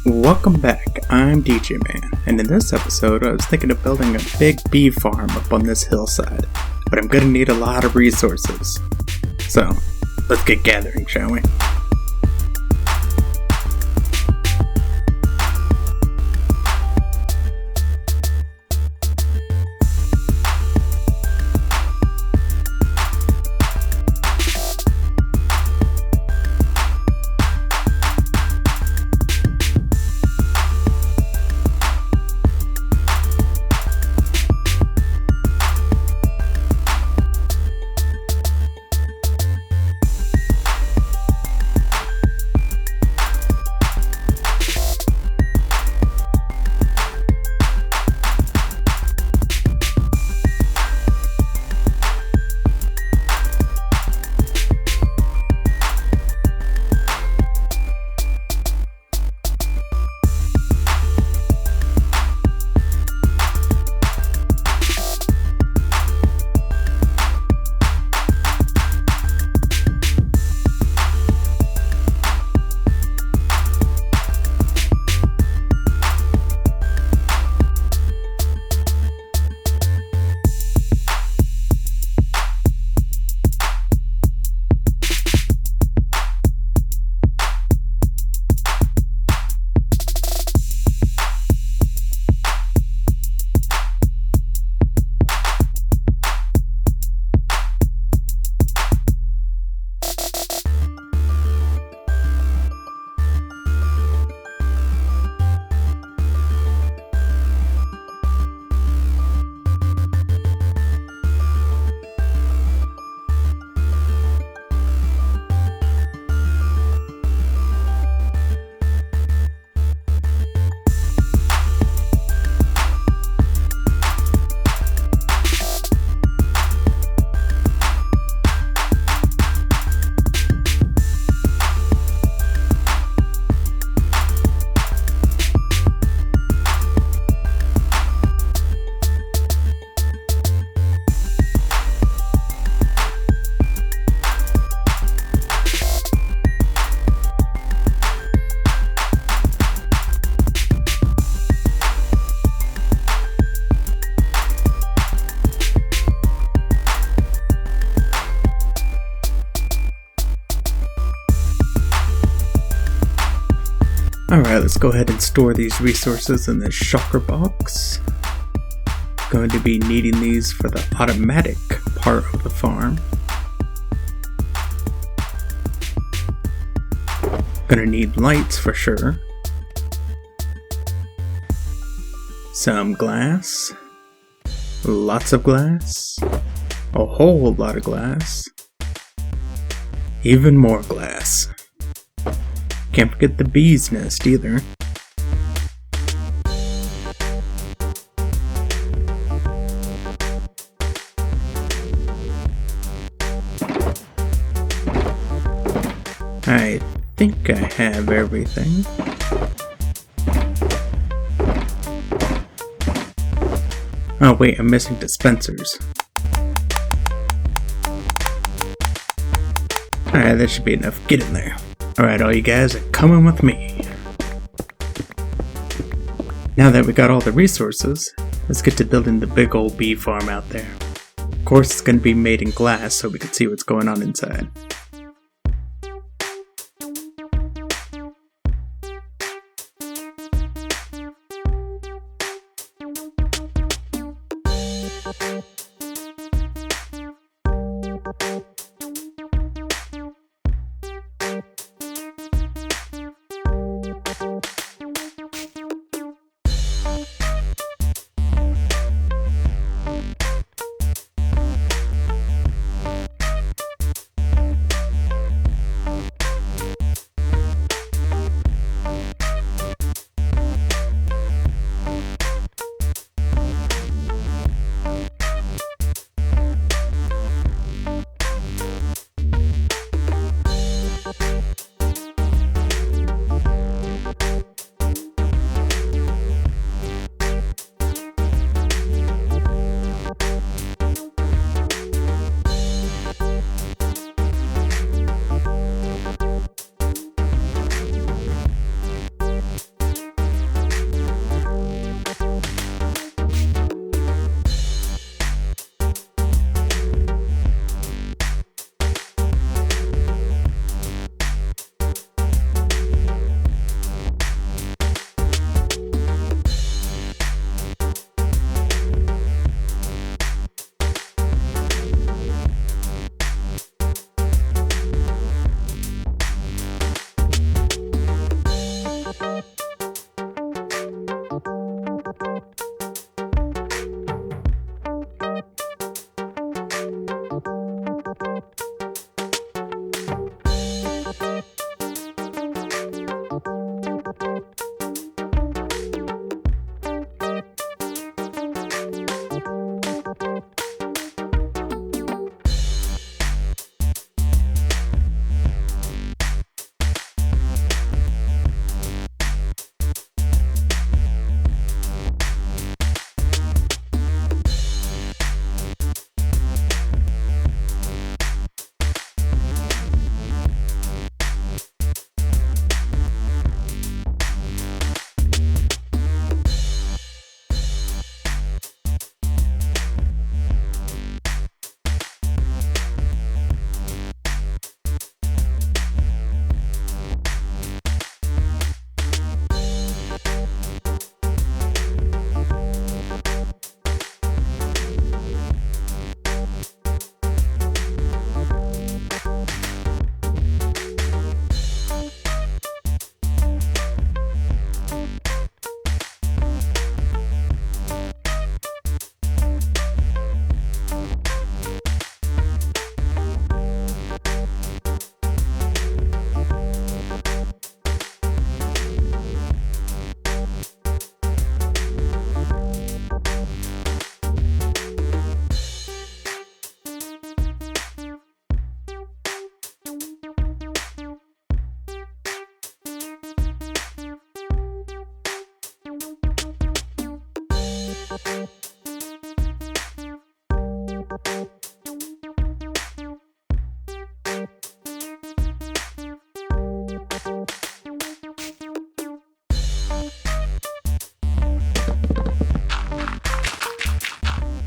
Welcome back, I'm DJ Man, and in this episode I was thinking of building a big bee farm up on this hillside, but I'm gonna need a lot of resources. So, let's get gathering, shall we? Alright, let's go ahead and store these resources in this shulker box. Going to be needing these for the automatic part of the farm. Gonna need lights for sure. Some glass. Lots of glass. A whole lot of glass. Even more glass. Can't forget the bee's nest either. I think I have everything. Oh wait, I'm missing dispensers. Alright, that should be enough. Get in there. Alright, all you guys are coming with me. Now that we got all the resources, let's get to building the big old bee farm out there. Of course, it's going to be made in glass so we can see what's going on inside.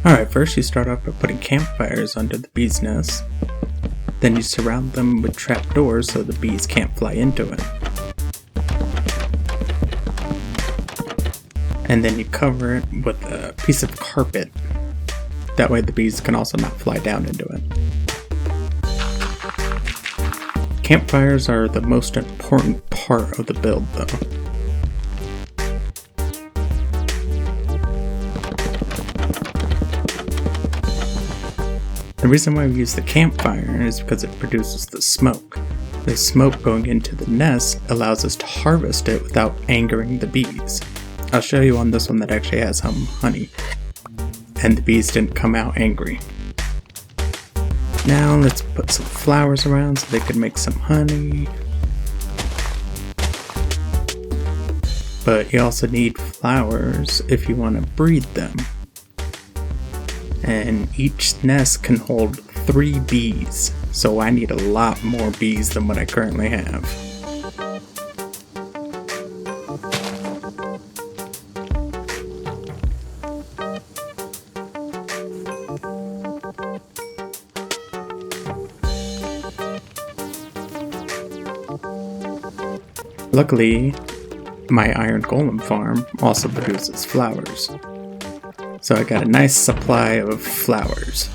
Alright, first you start off by putting campfires under the bees' nest. Then you surround them with trapdoors so the bees can't fly into it. And then you cover it with a piece of carpet. That way the bees can also not fly down into it. Campfires are the most important part of the build though. The reason why we use the campfire is because it produces the smoke. The smoke going into the nest allows us to harvest it without angering the bees. I'll show you on this one that actually has some honey. And the bees didn't come out angry. Now let's put some flowers around so they can make some honey. But you also need flowers if you want to breed them. And each nest can hold 3 bees, so I need a lot more bees than what I currently have. Luckily, my iron golem farm also produces flowers. So I got a nice supply of flowers.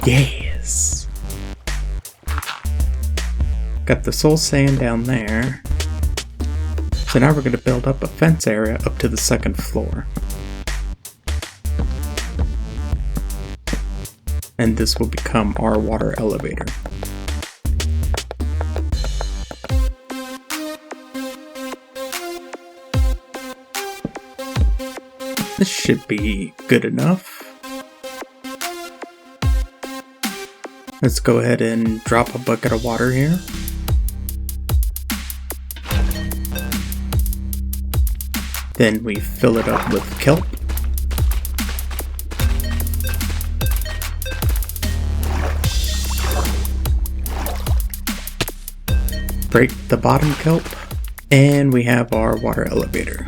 Yes! Got the soul sand down there. So now we're going to build up a fence area up to the 2nd floor. And this will become our water elevator. This should be good enough. Let's go ahead and drop a bucket of water here. Then we fill it up with kelp. Break the bottom kelp, and we have our water elevator.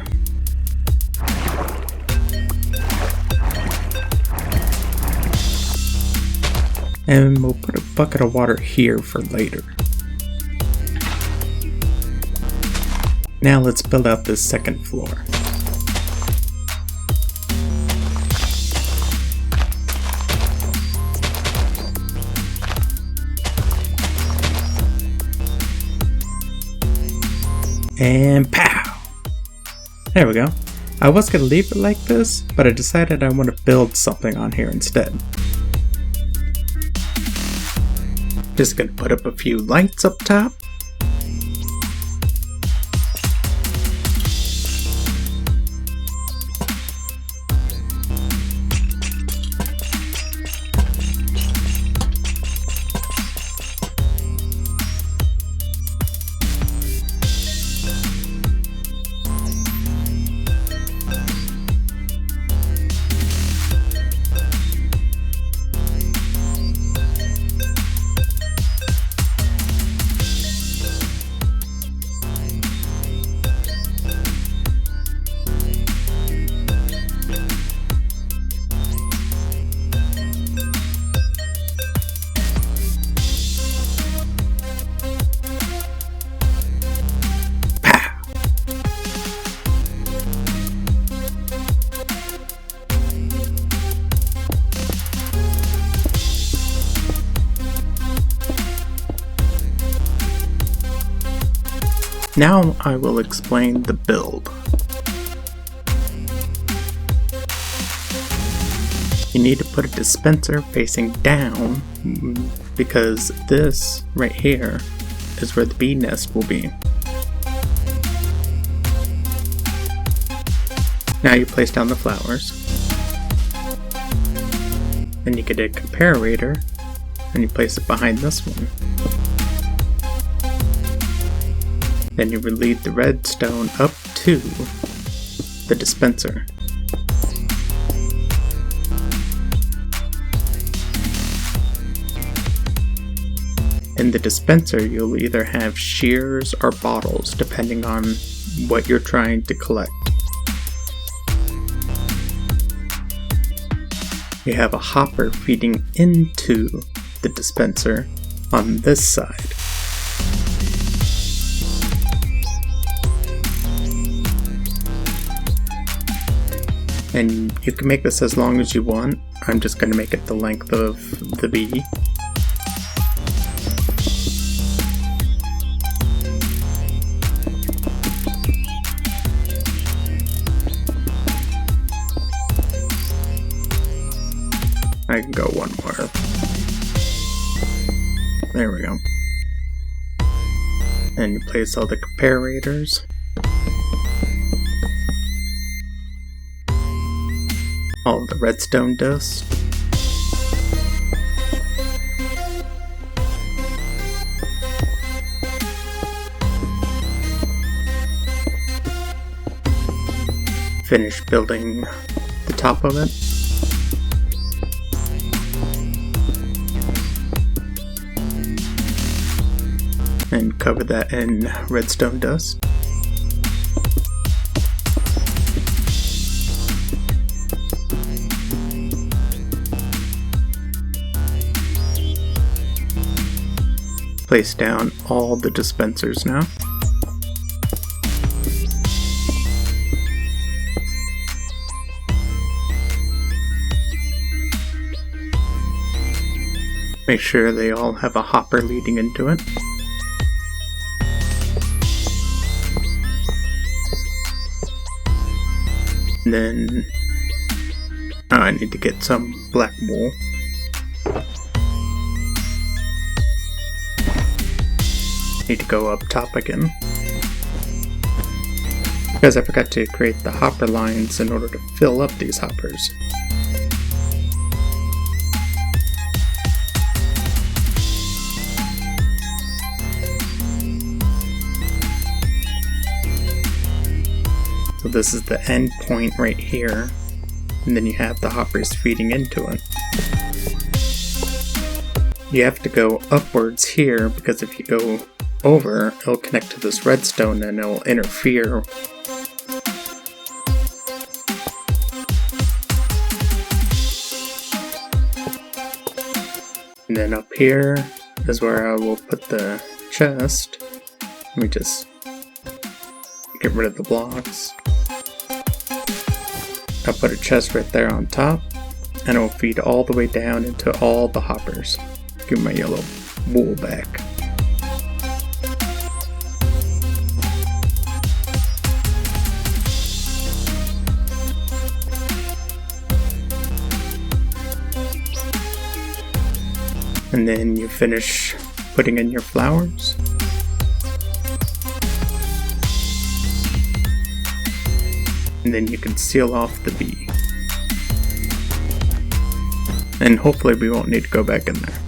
And we'll put a bucket of water here for later. Now let's build out this 2nd floor. And pow! There we go. I was going to leave it like this, but I decided I want to build something on here instead. Just gonna put up a few lights up top. Now I will explain the build. You need to put a dispenser facing down because this right here is where the bee nest will be. Now you place down the flowers. Then you get a comparator and you place it behind this one. Then you will lead the redstone up to the dispenser. In the dispenser, you'll either have shears or bottles, depending on what you're trying to collect. you have a hopper feeding into the dispenser on this side. And you can make this as long as you want. I'm just going to make it the length of the bee. I can go one more. There we go. And you place all the comparators. All of the redstone dust. Finish building the top of it. And cover that in redstone dust. Place down all the dispensers now. Make sure they all have a hopper leading into it. And then I need to get some black wool. Need to go up top again, because I forgot to create the hopper lines in order to fill up these hoppers. So this is the end point right here, and then you have the hoppers feeding into it. You have to go upwards here, because if you go over, it'll connect to this redstone and it'll interfere. And then up here is where I will put the chest. Let me just get rid of the blocks. I'll put a chest right there on top, and it will feed all the way down into all the hoppers. Give my yellow wool back. And then you finish putting in your flowers. And then you can seal off the bee. And hopefully we won't need to go back in there.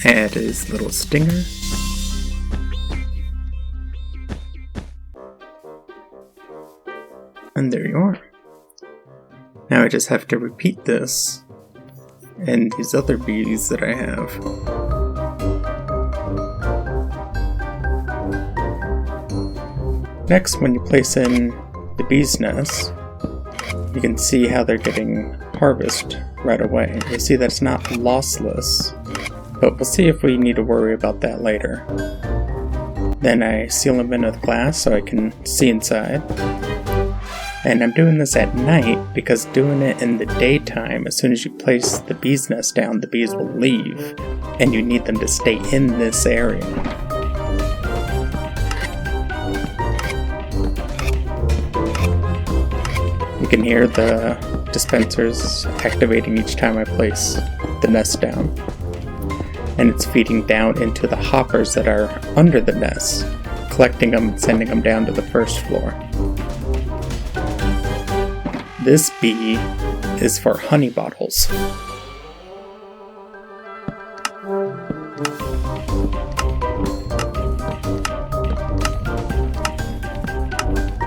Add his little stinger. And there you are. Now I just have to repeat this and these other bees that I have. Next, when you place in the bee's nest, you can see how they're getting harvest right away. You see that it's not lossless, but we'll see if we need to worry about that later. Then I seal them in with glass so I can see inside. And I'm doing this at night because doing it in the daytime, as soon as you place the bee's nest down, the bees will leave, and you need them to stay in this area. You can hear the dispensers activating each time I place the nest down. And it's feeding down into the hoppers that are under the nest, collecting them and sending them down to the first floor. This bee is for honey bottles.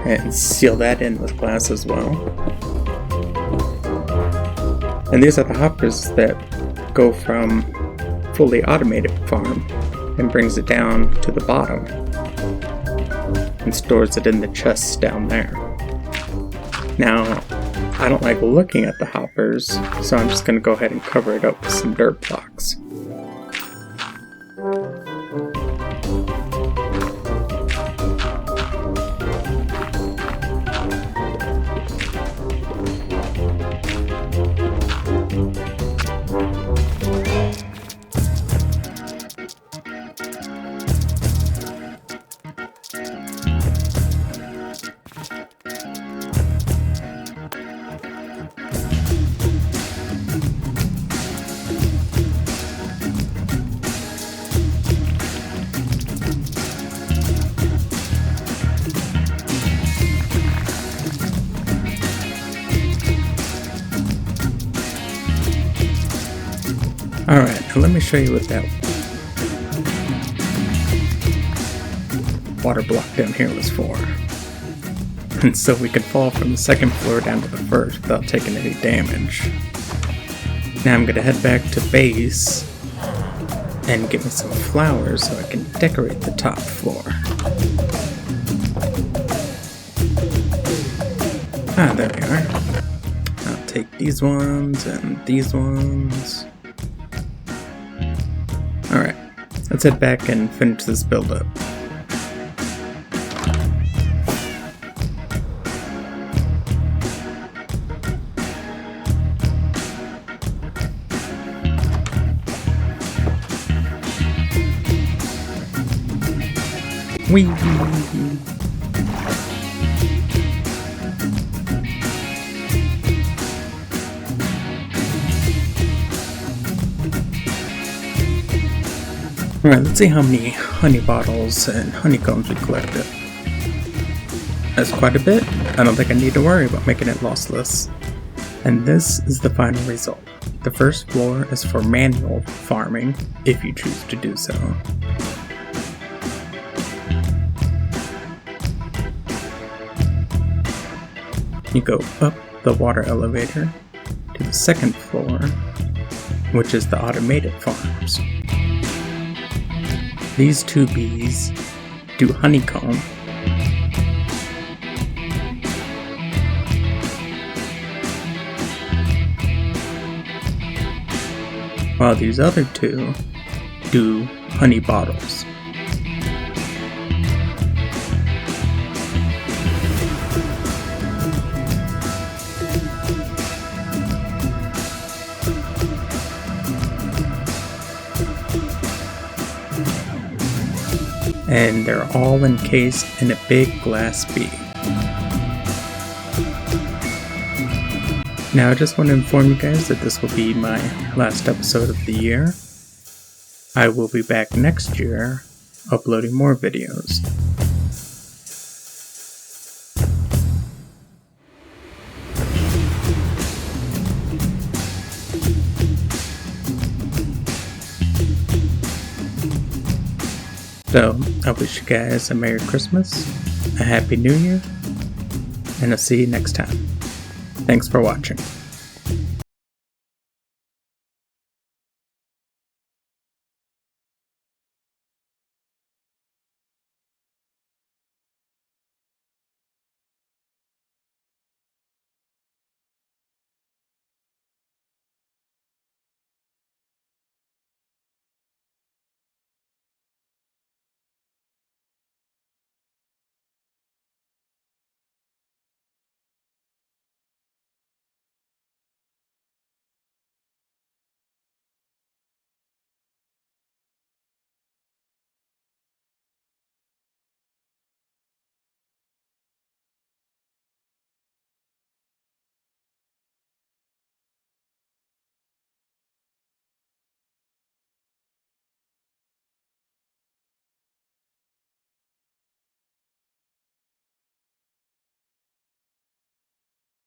And seal that in with glass as well. And these are the hoppers that go from fully automated farm and brings it down to the bottom and stores it in the chests down there. Now, I don't like looking at the hoppers, so I'm just going to go ahead and cover it up with some dirt blocks. Alright, now let me show you what that water block down here was for. And so we could fall from the second floor down to the first without taking any damage. Now I'm gonna head back to base and get me some flowers so I can decorate the top floor. Ah, there we are. I'll take these ones and these ones. Alright, let's head back and finish this build up. Whee! Alright, let's see how many honey bottles and honeycombs we collected. That's quite a bit. I don't think I need to worry about making it lossless. And this is the final result. The first floor is for manual farming, if you choose to do so. You go up the water elevator to the second floor, which is the automated farms. These two bees do honeycomb, while these other two do honey bottles. And they're all encased in a big glass bead. Now I just want to inform you guys that this will be my last episode of the year. I will be back next year uploading more videos. So, I wish you guys a Merry Christmas, a Happy New Year, and I'll see you next time. Thanks for watching.